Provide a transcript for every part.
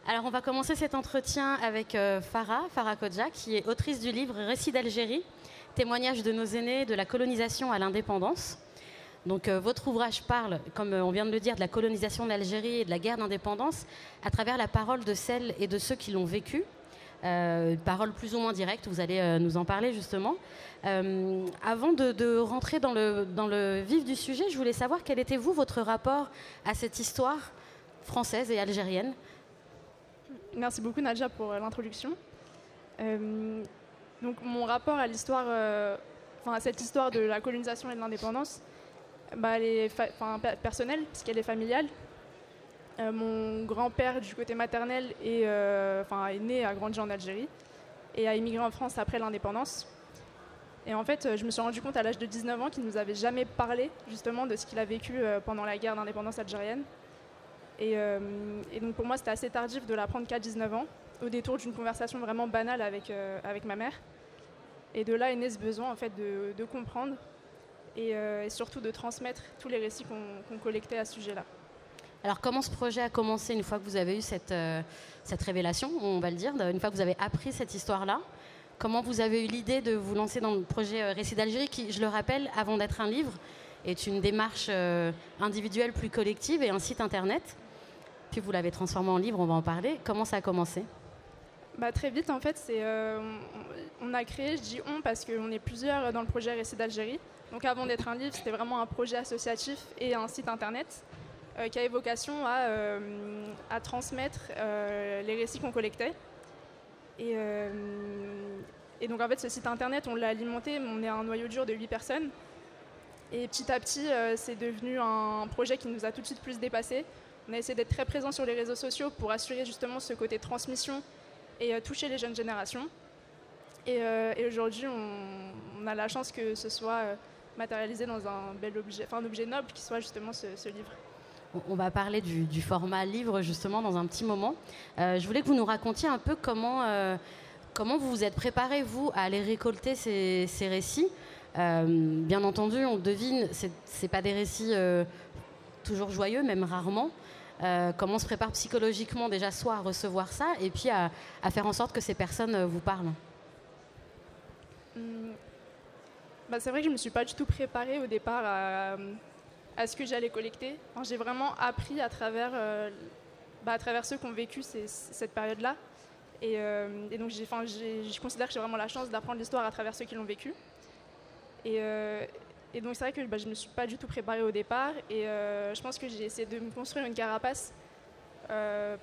Alors, on va commencer cet entretien avec Farah Kodja, qui est autrice du livre Récits d'Algérie, témoignages de nos aînés de la colonisation à l'indépendance. Donc, votre ouvrage parle, comme on vient de le dire, de la colonisation de l'Algérie et de la guerre d'indépendance à travers la parole de celles et de ceux qui l'ont vécu. Parole plus ou moins directe, vous allez nous en parler justement. Avant de rentrer dans le vif du sujet, je voulais savoir quel était votre rapport à cette histoire française et algérienne. Merci beaucoup Nadja pour l'introduction. Donc mon rapport à l'histoire, à cette histoire de la colonisation et de l'indépendance, elle est personnelle puisqu'elle est familiale. Mon grand-père du côté maternel est né, a grandi en Algérie et a immigré en France après l'indépendance. Et en fait, je me suis rendu compte à l'âge de 19 ans qu'il ne nous avait jamais parlé justement de ce qu'il a vécu pendant la guerre d'indépendance algérienne. Et donc pour moi, c'était assez tardif de l'apprendre qu'à 19 ans, au détour d'une conversation vraiment banale avec ma mère. Et de là est né ce besoin en fait, de comprendre et surtout de transmettre tous les récits qu'on collectait à ce sujet-là. Alors comment ce projet a commencé une fois que vous avez eu cette révélation, on va le dire, une fois que vous avez appris cette histoire-là? Comment vous avez eu l'idée de vous lancer dans le projet Récits d'Algérie qui, je le rappelle, avant d'être un livre, est une démarche individuelle plus collective et un site internet? Puis vous l'avez transformé en livre, on va en parler. Comment ça a commencé? Très vite, en fait, on a créé, je dis on parce qu'on est plusieurs dans le projet Récits d'Algérie. Donc avant d'être un livre, c'était vraiment un projet associatif et un site internet qui avait vocation à transmettre les récits qu'on collectait. Et donc en fait, ce site internet, on l'a alimenté, on est un noyau dur de 8 personnes. Et petit à petit, c'est devenu un projet qui nous a tout de suite plus dépassés. On a essayé d'être très présent sur les réseaux sociaux pour assurer justement ce côté transmission et toucher les jeunes générations. Et aujourd'hui, on a la chance que ce soit matérialisé dans un bel objet, un objet noble qui soit justement ce livre. On va parler du format livre justement dans un petit moment. Je voulais que vous nous racontiez un peu comment vous vous êtes préparé, vous, à aller récolter ces récits. Bien entendu, on devine, c'est pas des récits toujours joyeux, même rarement. Comment on se prépare psychologiquement déjà soit à recevoir ça et puis à faire en sorte que ces personnes vous parlent? C'est vrai que je ne me suis pas du tout préparée au départ à ce que j'allais collecter. J'ai vraiment appris à travers ceux qui ont vécu cette période-là. Et donc je considère que j'ai vraiment la chance d'apprendre l'histoire à travers ceux qui l'ont vécu. Et donc c'est vrai que je ne me suis pas du tout préparée au départ et je pense que j'ai essayé de me construire une carapace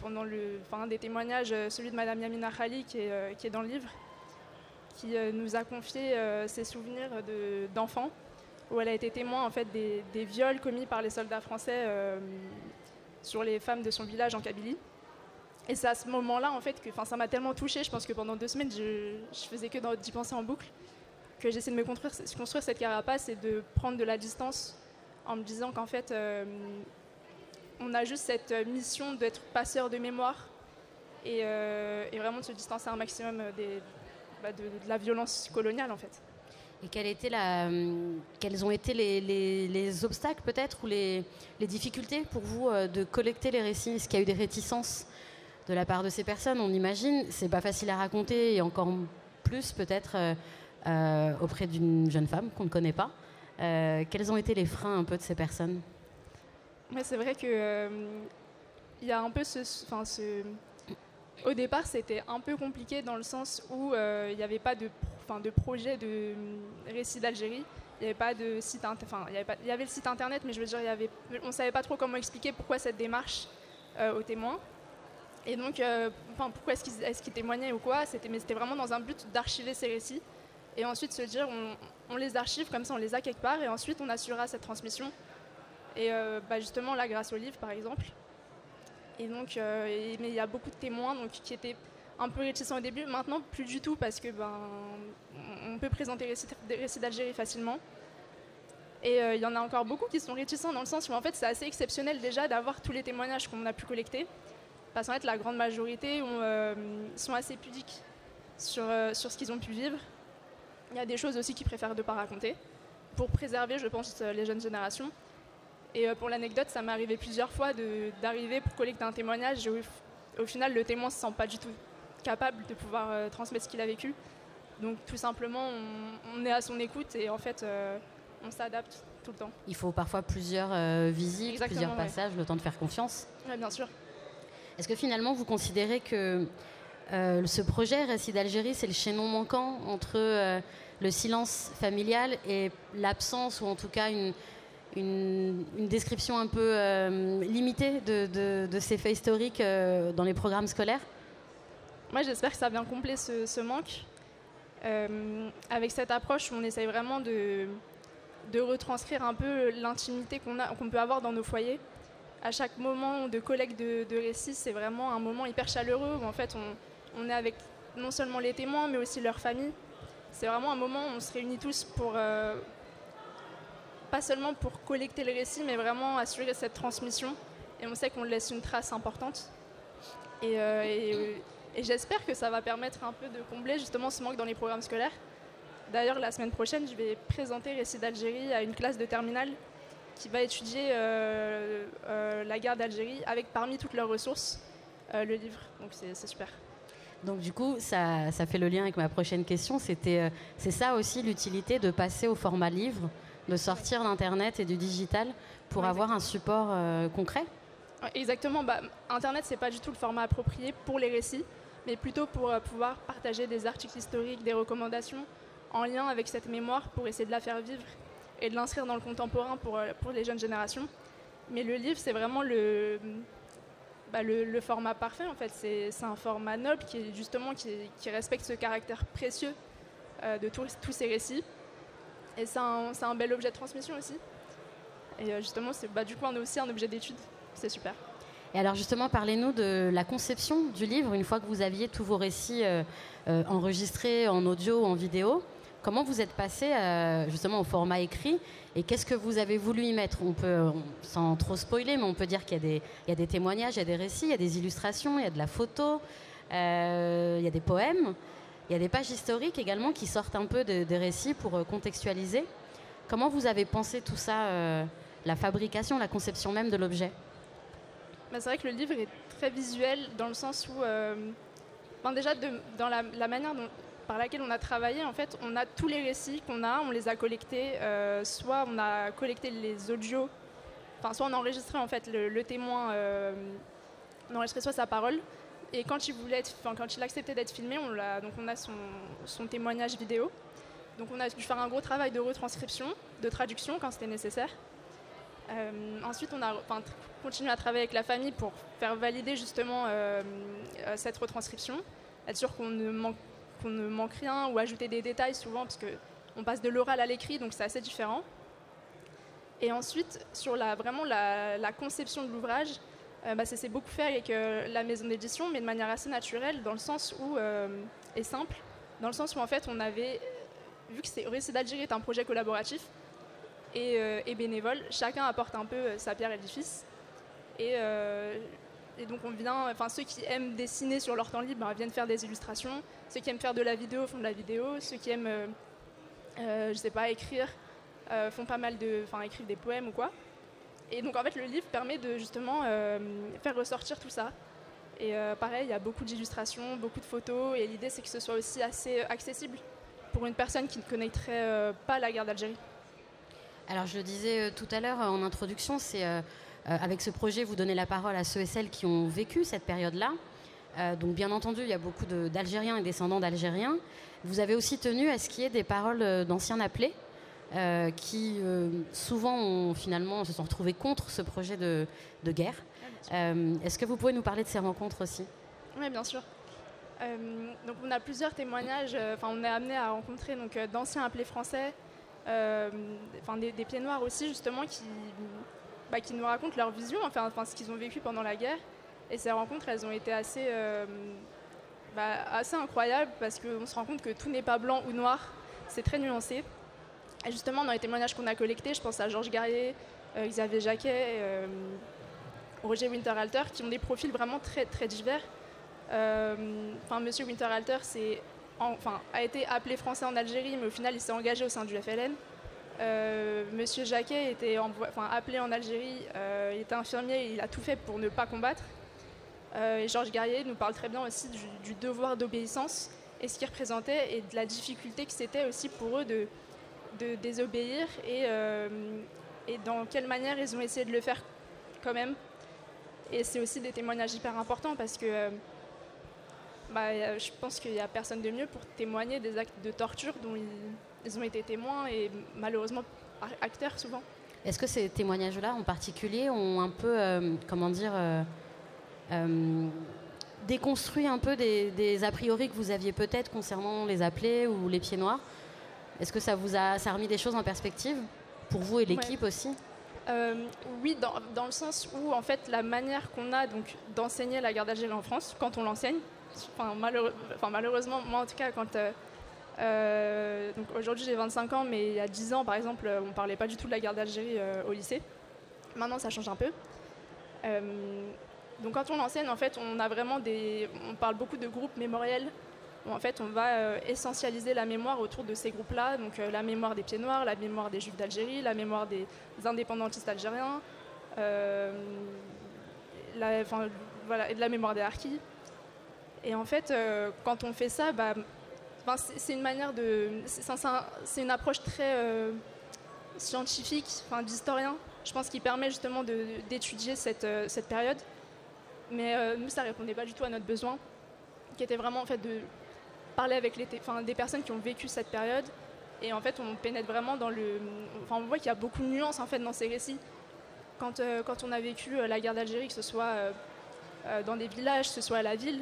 pendant un des témoignages, celui de Madame Yamina Khali qui est dans le livre, qui nous a confié ses souvenirs d'enfants où elle a été témoin en fait, des viols commis par les soldats français sur les femmes de son village en Kabylie. Et c'est à ce moment-là en fait, que ça m'a tellement touchée, je pense que pendant 2 semaines je faisais que d'y penser en boucle, que j'essaie de me construire cette carapace et de prendre de la distance en me disant qu'en fait, on a juste cette mission d'être passeur de mémoire et vraiment de se distancer un maximum de la violence coloniale en fait. Et quels ont été les obstacles peut-être ou les difficultés pour vous de collecter les récits? Est-ce qu'il y a eu des réticences de la part de ces personnes? On imagine, c'est pas facile à raconter et encore plus peut-être auprès d'une jeune femme qu'on ne connaît pas. Quels ont été les freins un peu de ces personnes? C'est vrai que il y a un peu au départ, c'était un peu compliqué dans le sens où il n'y avait pas de projet de récits d'Algérie. Il n'y avait pas de site, il y avait le site internet, mais je veux dire, on ne savait pas trop comment expliquer pourquoi cette démarche aux témoins. Et donc, pourquoi est-ce qu'ils témoignaient ou quoi? Mais c'était vraiment dans un but d'archiver ces récits. Et ensuite se dire, on les archive, comme ça on les a quelque part, et ensuite on assurera cette transmission. Et justement, là, grâce au livre, par exemple. Et donc, mais il y a beaucoup de témoins qui étaient un peu réticents au début. Maintenant, plus du tout, parce que on peut présenter des récits d'Algérie facilement. Et il y en a encore beaucoup qui sont réticents dans le sens où en fait, c'est assez exceptionnel déjà d'avoir tous les témoignages qu'on a pu collecter. Parce qu'en fait, la grande majorité sont assez pudiques sur ce qu'ils ont pu vivre. Il y a des choses aussi qu'ils préfèrent ne pas raconter, pour préserver, je pense, les jeunes générations. Et pour l'anecdote, ça m'est arrivé plusieurs fois d'arriver pour collecter un témoignage au final, le témoin ne se sent pas du tout capable de pouvoir transmettre ce qu'il a vécu. Donc tout simplement, on est à son écoute et en fait, on s'adapte tout le temps. Il faut parfois plusieurs visites, Exactement, plusieurs passages, le temps de faire confiance. Oui, bien sûr. Est-ce que finalement, vous considérez que ce projet Récits d'Algérie, c'est le chaînon manquant entre le silence familial et l'absence, ou en tout cas une description un peu limitée de ces faits historiques dans les programmes scolaires? Moi, j'espère que ça vient combler ce manque. Avec cette approche, on essaye vraiment de retranscrire un peu l'intimité qu'on peut avoir dans nos foyers. À chaque moment de collecte de récits, c'est vraiment un moment hyper chaleureux où en fait on est avec non seulement les témoins mais aussi leurs familles. C'est vraiment un moment où on se réunit tous pour pas seulement pour collecter les récits mais vraiment assurer cette transmission, et on sait qu'on laisse une trace importante et j'espère que ça va permettre un peu de combler justement ce manque dans les programmes scolaires. D'ailleurs, la semaine prochaine, je vais présenter Récits d'Algérie à une classe de terminale qui va étudier la guerre d'Algérie avec, parmi toutes leurs ressources, le livre. Donc c'est super. Donc du coup, ça fait le lien avec ma prochaine question. C'est ça aussi l'utilité de passer au format livre, de sortir d'Internet et du digital pour avoir un support concret? Ouais, exactement. Internet, c'est pas du tout le format approprié pour les récits, mais plutôt pour pouvoir partager des articles historiques, des recommandations en lien avec cette mémoire pour essayer de la faire vivre et de l'inscrire dans le contemporain pour les jeunes générations. Mais le livre, c'est vraiment le format parfait, en fait. C'est un format noble qui respecte ce caractère précieux de tous ces récits. Et c'est un bel objet de transmission aussi. Et justement, du coup, on est aussi un objet d'étude. C'est super. Et alors justement, parlez-nous de la conception du livre, une fois que vous aviez tous vos récits enregistrés en audio ou en vidéo. Comment vous êtes passé justement au format écrit, et qu'est-ce que vous avez voulu y mettre? Sans trop spoiler, mais on peut dire qu'il y a des témoignages, il y a des récits, il y a des illustrations, il y a de la photo, il y a des poèmes, il y a des pages historiques également qui sortent un peu des récits pour contextualiser. Comment vous avez pensé tout ça, la fabrication, la conception même de l'objet? C'est vrai que le livre est très visuel dans le sens où, déjà dans la manière par laquelle on a travaillé, en fait, on a tous les récits on les a collectés, soit on a collecté les audios, soit on a enregistré en fait le témoin, on a enregistré soit sa parole, et quand il acceptait d'être filmé, on a son témoignage vidéo. Donc on a dû faire un gros travail de retranscription, de traduction quand c'était nécessaire. Ensuite, on a continué à travailler avec la famille pour faire valider justement cette retranscription, être sûr qu'on ne manque rien ou ajouter des détails souvent, parce qu'on passe de l'oral à l'écrit, donc c'est assez différent. Et ensuite, sur la conception de l'ouvrage, ça s'est beaucoup fait avec la maison d'édition, mais de manière assez naturelle, dans le sens où, et simple, dans le sens où en fait on avait, vu que Récits d'Algérie est un projet collaboratif et bénévole, chacun apporte un peu sa pierre à l'édifice. Et donc ceux qui aiment dessiner sur leur temps libre viennent faire des illustrations, ceux qui aiment faire de la vidéo font de la vidéo, ceux qui aiment écrire font pas mal écrivent des poèmes ou quoi. Et donc en fait le livre permet de justement faire ressortir tout ça. Et pareil, il y a beaucoup d'illustrations, beaucoup de photos, et l'idée c'est que ce soit aussi assez accessible pour une personne qui ne connaîtrait pas la guerre d'Algérie. Alors je le disais tout à l'heure en introduction, c'est avec ce projet, vous donnez la parole à ceux et celles qui ont vécu cette période-là. Donc bien entendu, il y a beaucoup d'Algériens et descendants d'Algériens. Vous avez aussi tenu à ce qu'il y ait des paroles d'anciens appelés qui souvent se sont retrouvés contre ce projet de guerre. Est-ce que vous pouvez nous parler de ces rencontres aussi? Oui, bien sûr. Donc on a plusieurs témoignages. On est amené à rencontrer d'anciens appelés français, des pieds noirs aussi justement qui nous racontent leur vision, ce qu'ils ont vécu pendant la guerre. Et ces rencontres, elles ont été assez incroyables, parce qu'on se rend compte que tout n'est pas blanc ou noir, c'est très nuancé. Et justement, dans les témoignages qu'on a collectés, je pense à Georges Garrier, Xavier Jacquet, Roger Winterhalter, qui ont des profils vraiment très, très divers. Monsieur Winterhalter a été appelé français en Algérie, mais au final, il s'est engagé au sein du FLN. Monsieur Jacquet était appelé en Algérie, il était infirmier, il a tout fait pour ne pas combattre. Et Georges Garrier nous parle très bien aussi du devoir d'obéissance et ce qu'il représentait et de la difficulté que c'était aussi pour eux de désobéir et dans quelle manière ils ont essayé de le faire quand même. Et c'est aussi des témoignages hyper importants parce que je pense qu'il n'y a personne de mieux pour témoigner des actes de torture dont ils ont été témoins et malheureusement acteurs souvent. Est-ce que ces témoignages-là en particulier ont un peu, déconstruit un peu des a priori que vous aviez peut-être concernant les appelés ou les pieds noirs? Est-ce que ça a remis des choses en perspective pour vous et l'équipe aussi? Oui, dans le sens où en fait la manière qu'on a donc d'enseigner la guerre d'Algérie en France, quand on l'enseigne, malheureusement, moi en tout cas, donc aujourd'hui j'ai 25 ans, mais il y a 10 ans par exemple, on ne parlait pas du tout de la guerre d'Algérie au lycée. Maintenant ça change un peu. Donc quand on l'enseigne, en fait, on parle beaucoup de groupes mémoriels. En fait, on va essentialiser la mémoire autour de ces groupes-là, donc la mémoire des pieds noirs, la mémoire des juifs d'Algérie, la mémoire des indépendantistes algériens, et de la mémoire des harkis. Et en fait, quand on fait ça, c'est une manière c'est une approche très scientifique, d'historien, je pense, qui permet justement d'étudier cette période. Mais nous, ça ne répondait pas du tout à notre besoin, qui était vraiment en fait de parler avec des personnes qui ont vécu cette période. Et en fait, on pénètre vraiment on voit qu'il y a beaucoup de nuances en fait dans ces récits. Quand on a vécu la guerre d'Algérie, que ce soit dans des villages, que ce soit à la ville,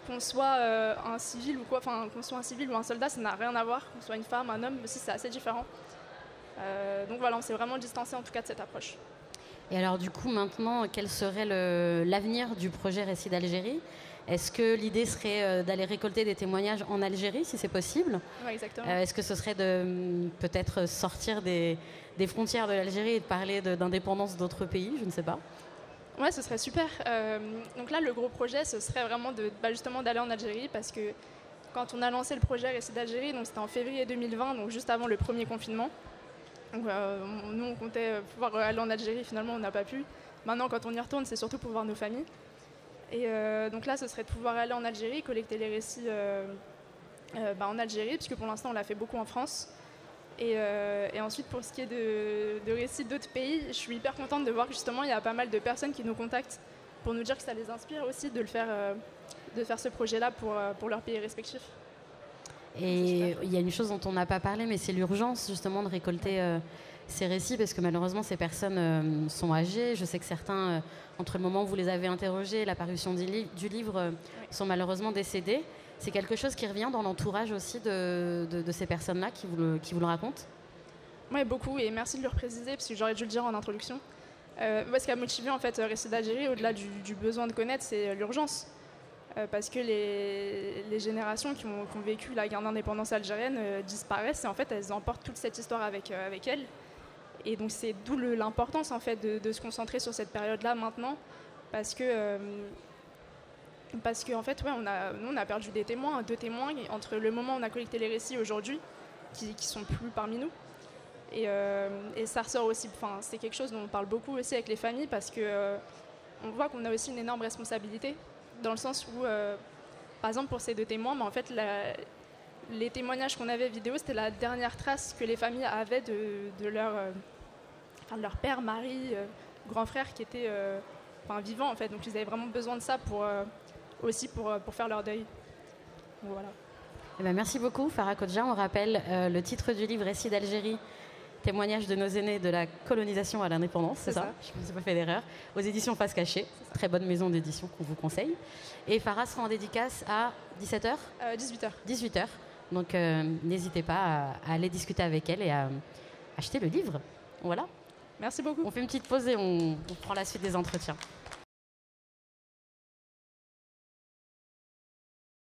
qu'on soit un civil ou qu'on soit un civil ou un soldat, ça n'a rien à voir. Qu'on soit une femme, un homme aussi, c'est assez différent. Donc voilà, on s'est vraiment distancé en tout cas de cette approche. Et alors du coup, maintenant, quel serait l'avenir du projet Récits d'Algérie? Est-ce que l'idée serait d'aller récolter des témoignages en Algérie, si c'est possible? Oui, exactement. Est-ce que ce serait de peut-être sortir des frontières de l'Algérie et de parler d'indépendance d'autres pays? Je ne sais pas. Ouais, ce serait super. Donc là, le gros projet, ce serait vraiment justement d'aller en Algérie, parce que quand on a lancé le projet Récits d'Algérie, donc c'était en février 2020, donc juste avant le premier confinement. Donc, nous, on comptait pouvoir aller en Algérie, finalement, on n'a pas pu. Maintenant, quand on y retourne, c'est surtout pour voir nos familles. Et donc là, ce serait de pouvoir aller en Algérie, collecter les récits en Algérie, puisque pour l'instant, on l'a fait beaucoup en France. Et ensuite, pour ce qui est de récits d'autres pays, je suis hyper contente de voir que justement, il y a pas mal de personnes qui nous contactent pour nous dire que ça les inspire aussi de faire ce projet-là pour leurs pays respectifs. Et il y a une chose dont on n'a pas parlé, mais c'est l'urgence justement de récolter ces récits, parce que malheureusement ces personnes sont âgées. Je sais que certains, entre le moment où vous les avez interrogés et la parution du livre, sont malheureusement décédés. C'est quelque chose qui revient dans l'entourage aussi de ces personnes-là qui vous le racontent? Oui, beaucoup, et merci de le préciser, parce que j'aurais dû le dire en introduction. Ce qui a motivé en fait Récits d'Algérie, au-delà du besoin de connaître, c'est l'urgence. Parce que les générations qui ont vécu la guerre d'indépendance algérienne disparaissent, et en fait elles emportent toute cette histoire avec elles. Et donc c'est d'où l'importance en fait de se concentrer sur cette période-là maintenant, parce que en fait nous on a perdu deux témoins entre le moment où on a collecté les récits aujourd'hui, qui sont plus parmi nous. Et ça ressort aussi, c'est quelque chose dont on parle beaucoup aussi avec les familles, parce que on voit qu'on a aussi une énorme responsabilité, dans le sens où, par exemple, pour ces deux témoins, en fait, les témoignages qu'on avait vidéo, c'était la dernière trace que les familles avaient de leur père, mari, grand frère qui était vivant, en fait. Donc, ils avaient vraiment besoin de ça pour faire leur deuil. Donc, voilà. Eh ben, merci beaucoup, Farah Kodja. On rappelle le titre du livre Récits d'Algérie, témoignages de nos aînés de la colonisation à l'indépendance, c'est ça? Je ne me suis pas fait d'erreur. Aux éditions Face Cachée, très bonne maison d'édition qu'on vous conseille. Et Farah sera en dédicace à 17h 18h. 18h. Donc n'hésitez pas à aller discuter avec elle et à acheter le livre. Voilà. Merci beaucoup. On fait une petite pause et on prend la suite des entretiens.